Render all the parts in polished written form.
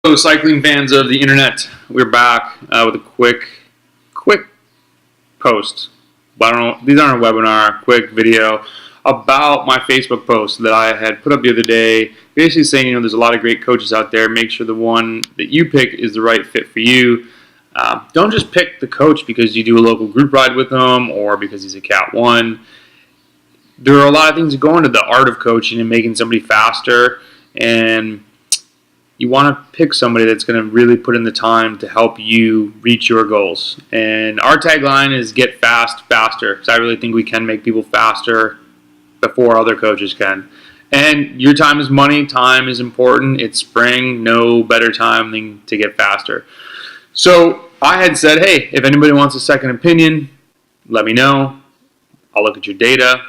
Hello, cycling fans of the internet. We're back with a quick post. But I don't know, these aren't a webinar, quick video about my Facebook post that I had put up the other day, basically saying, there's a lot of great coaches out there. Make sure the one that you pick is the right fit for you. Don't just pick the coach because you do a local group ride with them or because he's a Cat 1. There are a lot of things that go into the art of coaching and making somebody faster, and you want to pick somebody that's going to really put in the time to help you reach your goals. And our tagline is get fast, faster, because I really think we can make people faster before other coaches can. And your time is money. Time is important. It's spring. No better time than to get faster. So I had said, hey, if anybody wants a second opinion, let me know. I'll look at your data.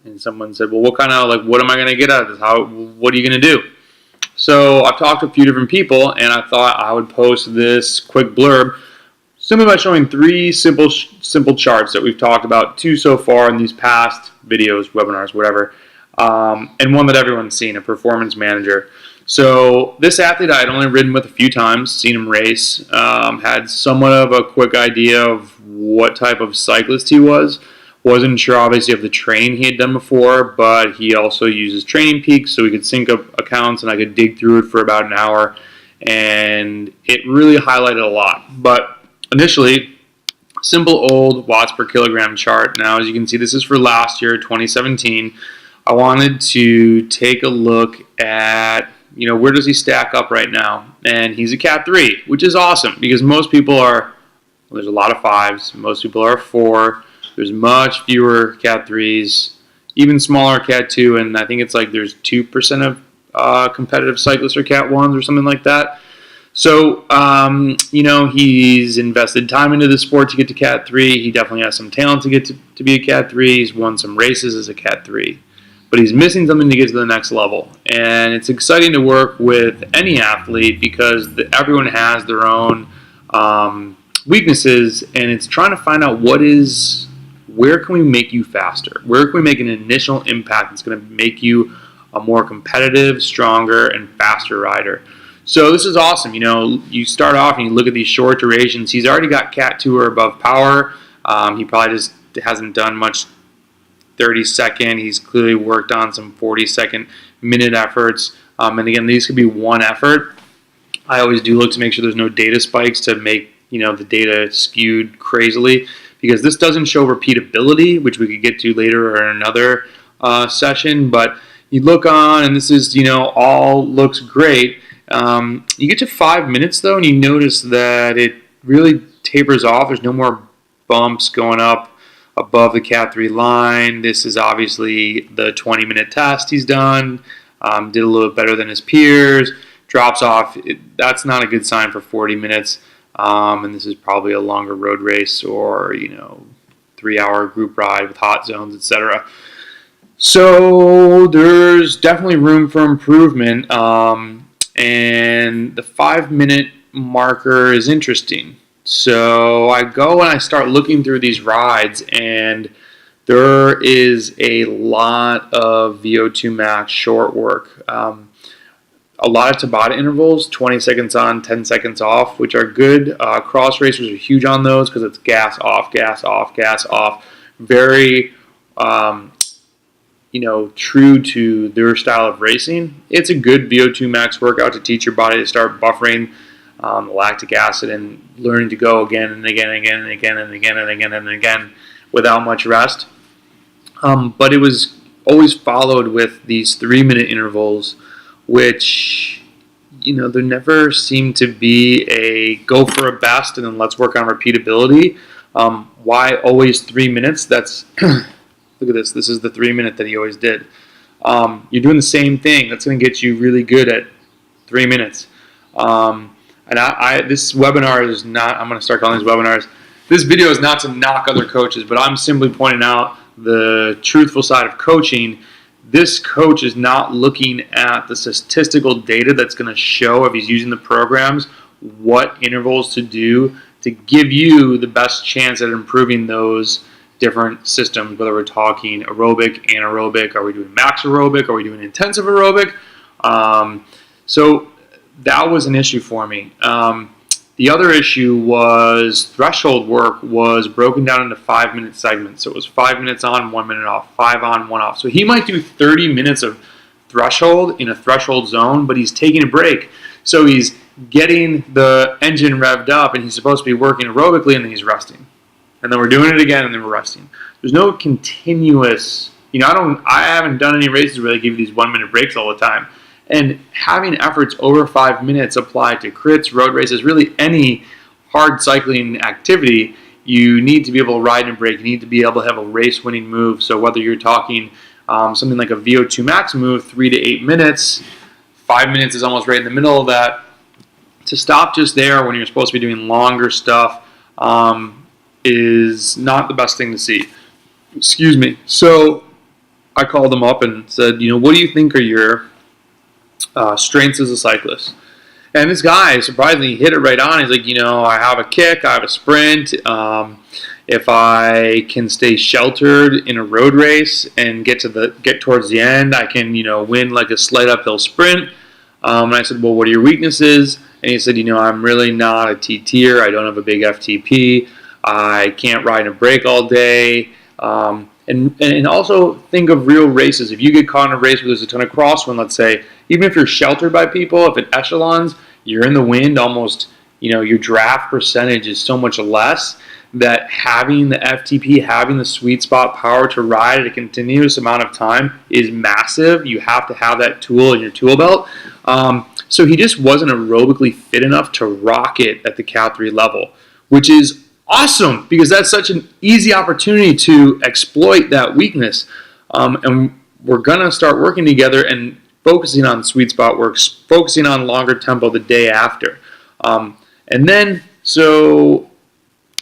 And someone said, well, what am I going to get out of this? What are you going to do? So I've talked to a few different people, and I thought I would post this quick blurb simply by showing 3 simple charts that we've talked about, 2 so far in these past videos, webinars, whatever, and one that everyone's seen, a performance manager. So this athlete I had only ridden with a few times, seen him race, had somewhat of a quick idea of what type of cyclist he was. Wasn't sure, obviously, of the training he had done before, but he also uses Training Peaks, so we could sync up accounts, and I could dig through it for about an hour, and it really highlighted a lot. But initially, simple old watts per kilogram chart. Now, as you can see, this is for last year, 2017. I wanted to take a look at, where does he stack up right now? And he's a Cat 3, which is awesome, because most people are, there's a lot of 5s, most people are 4. There's much fewer Cat 3s, even smaller Cat 2, and I think it's like there's 2% of competitive cyclists are Cat 1s or something like that. So, he's invested time into the sport to get to Cat 3. He definitely has some talent to get to be a Cat 3. He's won some races as a Cat 3. But he's missing something to get to the next level. And it's exciting to work with any athlete because everyone has their own weaknesses, and it's trying to find out where can we make you faster? Where can we make an initial impact that's going to make you a more competitive, stronger, and faster rider? So this is awesome. You start off and you look at these short durations. He's already got Cat 2 or above power. He probably just hasn't done much 30-second. He's clearly worked on some 40-second minute efforts. And again, these could be one effort. I always do look to make sure there's no data spikes to make the data skewed crazily, because this doesn't show repeatability, which we could get to later or in another session. But you look on, and this is, all looks great. You get to 5 minutes, though, and you notice that it really tapers off. There's no more bumps going up above the Cat 3 line. This is obviously the 20-minute test he's done. Did a little bit better than his peers. Drops off. That's not a good sign for 40 minutes. And this is probably a longer road race or, 3-hour group ride with hot zones, etc. So there's definitely room for improvement. And the 5-minute marker is interesting. So I go and I start looking through these rides, and there is a lot of VO2 max short work. A lot of Tabata intervals, 20 seconds on, 10 seconds off, which are good. Cross racers are huge on those because it's gas off, gas off, gas off. Very, true to their style of racing. It's a good VO2 max workout to teach your body to start buffering lactic acid and learning to go again and again and again and again and again and again and again without much rest. But it was always followed with these 3-minute intervals, which, there never seemed to be a go for a best and then let's work on repeatability. Why always 3 minutes? That's, look at this. This is the 3-minute that he always did. You're doing the same thing. That's going to get you really good at 3 minutes. And this webinar is not, I'm going to start calling these webinars. This video is not to knock other coaches, but I'm simply pointing out the truthful side of coaching. This coach is not looking at the statistical data that's going to show, if he's using the programs, what intervals to do to give you the best chance at improving those different systems, whether we're talking aerobic, anaerobic, are we doing max aerobic, are we doing intensive aerobic? So that was an issue for me. The other issue was threshold work was broken down into 5-minute segments. So it was 5 minutes on, 1 minute off, 5 on, 1 off. So he might do 30 minutes of threshold in a threshold zone, but he's taking a break. So he's getting the engine revved up, and he's supposed to be working aerobically, and then he's resting. And then we're doing it again, and then we're resting. There's no continuous, I haven't done any races where they give you these 1-minute breaks all the time. And having efforts over 5 minutes apply to crits, road races, really any hard cycling activity, you need to be able to ride and brake. You need to be able to have a race-winning move. So whether you're talking something like a VO2 max move, 3 to 8 minutes, 5 minutes is almost right in the middle of that. To stop just there when you're supposed to be doing longer stuff is not the best thing to see. Excuse me. So I called him up and said, what do you think are your strengths as a cyclist? And this guy surprisingly hit it right on. He's like, I have a kick, I have a sprint. If I can stay sheltered in a road race and get towards the end, I can win like a slight uphill sprint. And I said, well, what are your weaknesses? And he said, I'm really not a T-tier. I don't have a big FTP. I can't ride and brake all day. And also think of real races. If you get caught in a race where there's a ton of crosswind, let's say, even if you're sheltered by people, if it echelons, you're in the wind almost, your draft percentage is so much less that having the FTP, having the sweet spot power to ride at a continuous amount of time is massive. You have to have that tool in your tool belt. So he just wasn't aerobically fit enough to rock it at the Cat 3 level, which is awesome because that's such an easy opportunity to exploit that weakness. And we're going to start working together and focusing on sweet spot works, focusing on longer tempo the day after. And then, so,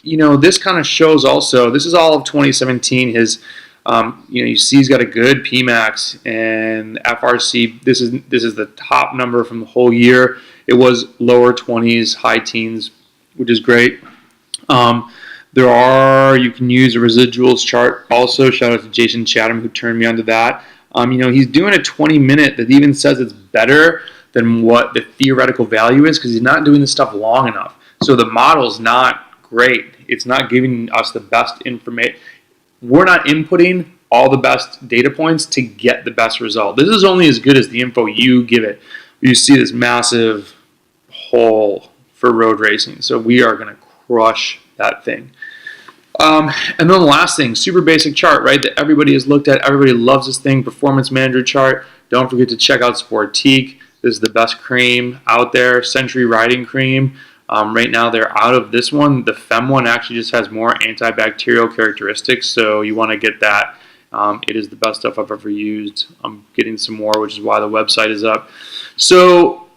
this kind of shows also, this is all of 2017, his, you see he's got a good PMAX and FRC. This is the top number from the whole year. It was lower 20s, high teens, which is great. You can use a residuals chart also. Shout out to Jason Chatham who turned me onto that. He's doing a 20-minute that even says it's better than what the theoretical value is because he's not doing this stuff long enough. So the model's not great. It's not giving us the best information. We're not inputting all the best data points to get the best result. This is only as good as the info you give it. You see this massive hole for road racing. So we are going to crush that thing. And then the last thing, super basic chart, right, that everybody has looked at. Everybody loves this thing, Performance Manager chart. Don't forget to check out Sportique. This is the best cream out there, Century Riding Cream. Right now they're out of this one. The Fem one actually just has more antibacterial characteristics, so you want to get that. It is the best stuff I've ever used. I'm getting some more, which is why the website is up. So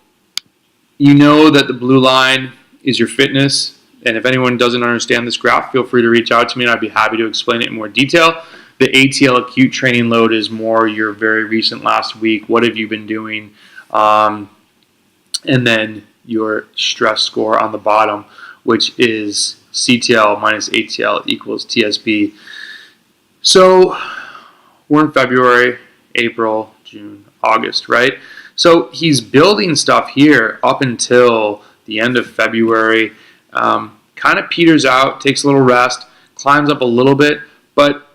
you know that the blue line is your fitness. And if anyone doesn't understand this graph, feel free to reach out to me and I'd be happy to explain it in more detail. The ATL acute training load is more your very recent last week. What have you been doing? And then your stress score on the bottom, which is CTL minus ATL equals TSB. So we're in February, April, June, August, right? So he's building stuff here up until the end of February. Kind of peters out, takes a little rest, climbs up a little bit, but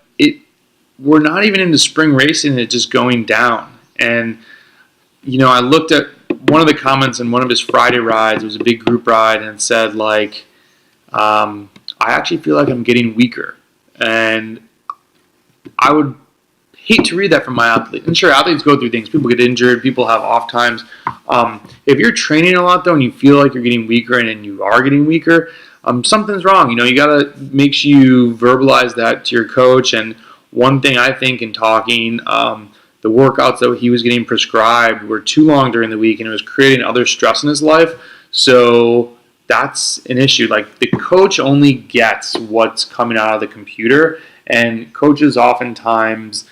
we're not even into spring racing, it's just going down. And, I looked at one of the comments in one of his Friday rides. It was a big group ride, and it said, like, I actually feel like I'm getting weaker. And I would hate to read that from my athlete. And sure, athletes go through things. People get injured. People have off times. If you're training a lot, though, and you feel like you're getting weaker and you are getting weaker, something's wrong. You got to make sure you verbalize that to your coach. And one thing I think in talking, the workouts that he was getting prescribed were too long during the week, and it was creating other stress in his life. So that's an issue. Like, the coach only gets what's coming out of the computer, and coaches oftentimes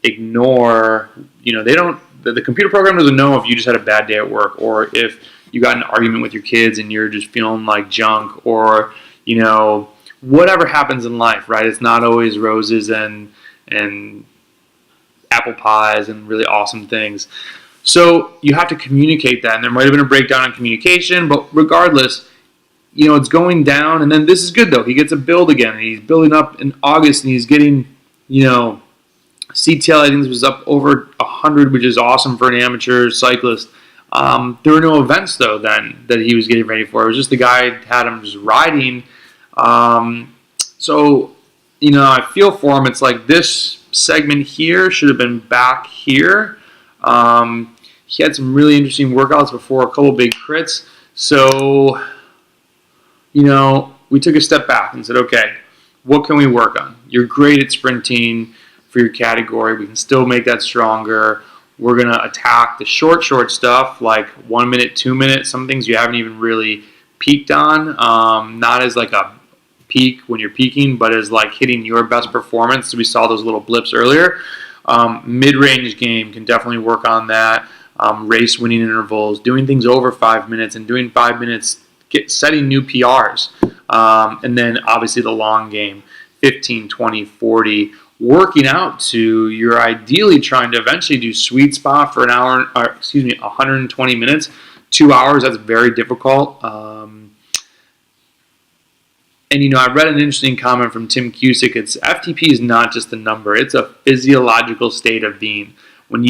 ignore, the computer program doesn't know if you just had a bad day at work, or if you got in an argument with your kids and you're just feeling like junk, or, whatever happens in life, right? It's not always roses and apple pies and really awesome things. So you have to communicate that, and there might have been a breakdown in communication, but regardless, it's going down, and then this is good though. He gets a build again, and he's building up in August, and he's getting, CTL, I think this was up over 100, which is awesome for an amateur cyclist. There were no events though then that he was getting ready for. It was just the guy had him just riding. So I feel for him. It's like this segment here should have been back here. He had some really interesting workouts before a couple big crits. So, we took a step back and said, okay, what can we work on? You're great at sprinting for your category. We can still make that stronger. We're going to attack the short stuff, like 1 minute, 2 minutes, some things you haven't even really peaked on. Not as like a peak when you're peaking, but as like hitting your best performance. So we saw those little blips earlier. Mid-range game can definitely work on that. Race winning intervals, doing things over 5 minutes, and doing 5 minutes, setting new PRs. And then obviously the long game, 15, 20, 40, working out to you're ideally trying to eventually do sweet spot for 120 minutes. 2 hours, that's very difficult. And I read an interesting comment from Tim Cusick. It's FTP is not just a number; it's a physiological state of being. When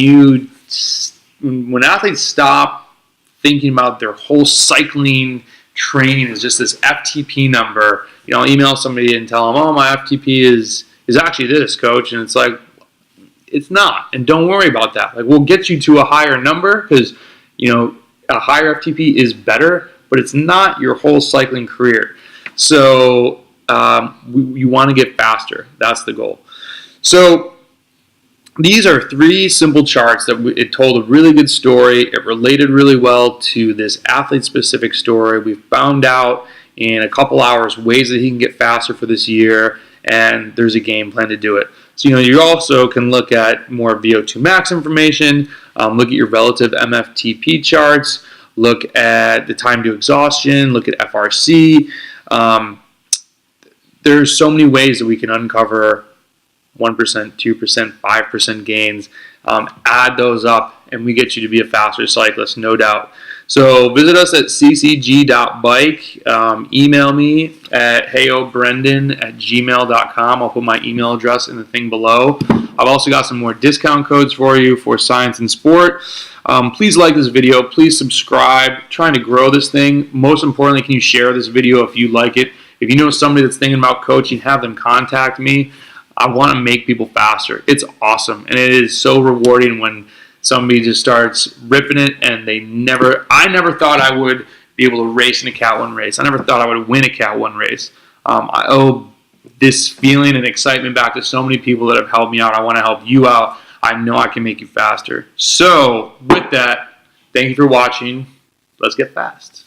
athletes stop thinking about their whole cycling training as just this FTP number, I'll email somebody and tell them, "Oh, my FTP is actually this, coach," and it's like it's not. And don't worry about that. Like we'll get you to a higher number because a higher FTP is better, but it's not your whole cycling career. So you want to get faster. That's the goal. So these are 3 simple charts that it told a really good story. It related really well to this athlete-specific story. We found out in a couple hours ways that he can get faster for this year, and there's a game plan to do it. So you also can look at more VO2 max information, look at your relative MFTP charts, look at the time to exhaustion, look at FRC. There's so many ways that we can uncover 1%, 2%, 5% gains. Add those up, and we get you to be a faster cyclist, no doubt. So visit us at ccg.bike. Email me at heyobrendan@gmail.com. I'll put my email address in the thing below. I've also got some more discount codes for you for science and sport. Please like this video. Please subscribe. Trying to grow this thing. Most importantly, can you share this video if you like it? If you know somebody that's thinking about coaching, have them contact me. I want to make people faster. It's awesome, and it is so rewarding when somebody just starts ripping it, and I never thought I would be able to race in a Cat 1 race. I never thought I would win a Cat 1 race. I owe this feeling and excitement back to so many people that have helped me out. I want to help you out. I know I can make you faster. So with that, thank you for watching. Let's get fast.